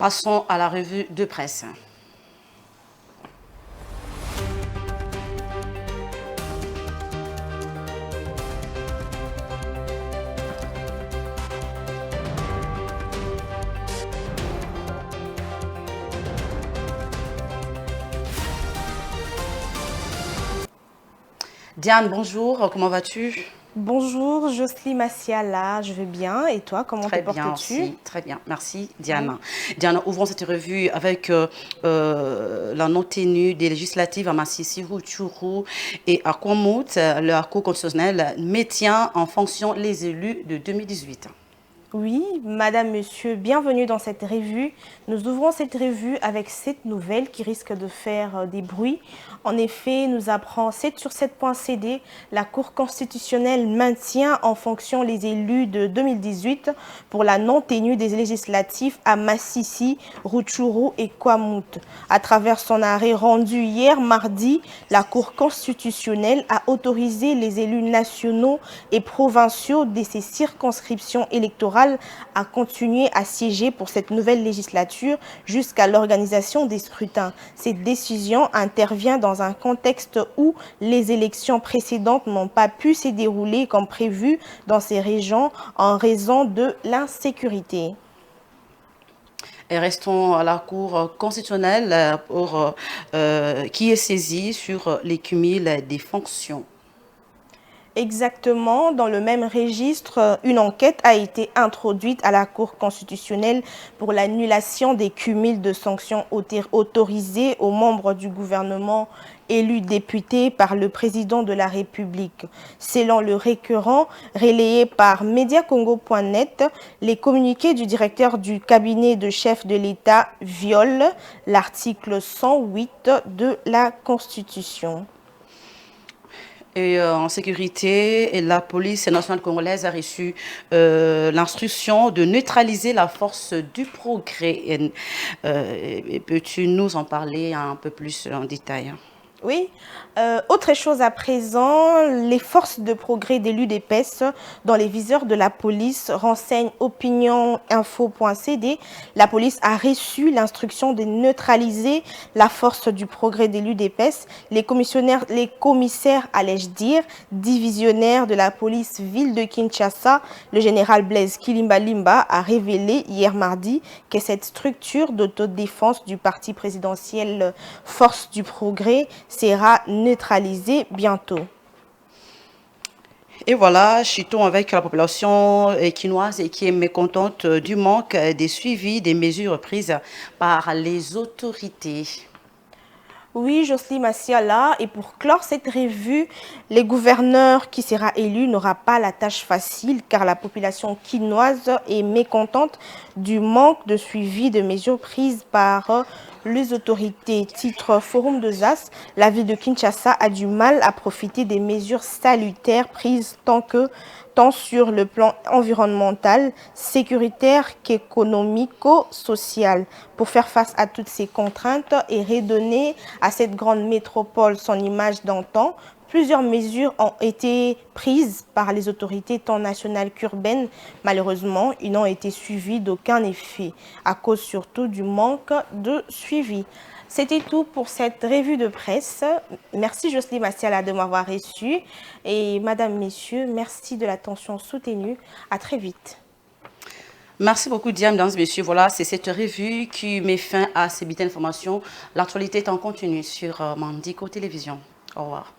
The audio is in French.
Passons à la revue de presse. Diane, bonjour, comment vas-tu? Bonjour, Jocelyne Massiala, je vais bien. Et toi, comment te portes-tu? Très bien aussi, très bien. Merci, Diana. Diana, ouvrons cette revue avec la non-tenue des législatives à Massissi, Rutshuru et à Kwamut. Le Cour constitutionnelle maintient en fonction les élus de 2018. Oui, madame, monsieur, bienvenue dans cette revue. Nous ouvrons cette revue avec cette nouvelle qui risque de faire des bruits. En effet, nous apprend 7 sur 7.cd, la Cour constitutionnelle maintient en fonction les élus de 2018 pour la non-tenue des législatives à Massissi, Rutshuru et Kwamut. À travers son arrêt rendu hier mardi, la Cour constitutionnelle a autorisé les élus nationaux et provinciaux de ces circonscriptions électorales à continuer à siéger pour cette nouvelle législature jusqu'à l'organisation des scrutins. Cette décision intervient dans un contexte où les élections précédentes n'ont pas pu se dérouler comme prévu dans ces régions en raison de l'insécurité. Et restons à la Cour constitutionnelle qui est saisie sur les cumuls des fonctions. Exactement, dans le même registre, une enquête a été introduite à la Cour constitutionnelle pour l'annulation des cumuls de sanctions autorisées aux membres du gouvernement élus députés par le président de la République. Selon le requérant relayé par mediacongo.net, les communiqués du directeur du cabinet de chef de l'État violent l'article 108 de la Constitution. Et en sécurité, la police nationale congolaise a reçu l'instruction de neutraliser la force du progrès. Peux-tu nous en parler un peu plus en détail? Oui. Autre chose à présent, les forces de progrès de l'UDPS dans les viseurs de la police renseignent opinioninfo.cd. La police a reçu l'instruction de neutraliser la force du progrès de l'UDPS. Les commissaires, allais-je dire, divisionnaires de la police ville de Kinshasa, le général Blaise Kilimbalimba a révélé hier mardi que cette structure d'autodéfense du parti présidentiel Force du Progrès sera neutralisé bientôt. Et voilà, chutons avec la population quinoise et qui est mécontente du manque des suivis des mesures prises par les autorités. Oui, Jocelyne Massiala, et pour clore cette revue, le gouverneur qui sera élu n'aura pas la tâche facile car la population quinoise est mécontente du manque de suivi de mesures prises par les autorités. Titre Forum de Zas, la ville de Kinshasa a du mal à profiter des mesures salutaires prises tant sur le plan environnemental, sécuritaire qu'économico-social. Pour faire face à toutes ces contraintes et redonner à cette grande métropole son image d'antan, plusieurs mesures ont été prises par les autorités tant nationales qu'urbaines. Malheureusement, ils n'ont été suivis d'aucun effet, à cause surtout du manque de suivi. C'était tout pour cette revue de presse. Merci Jocelyne Massiala de m'avoir reçu. Et madame, messieurs, merci de l'attention soutenue. À très vite. Merci beaucoup, Diane, mesdames et messieurs. Voilà, c'est cette revue qui met fin à ces bulletins d'information. L'actualité est en continu sur Mandiko Télévision. Au revoir.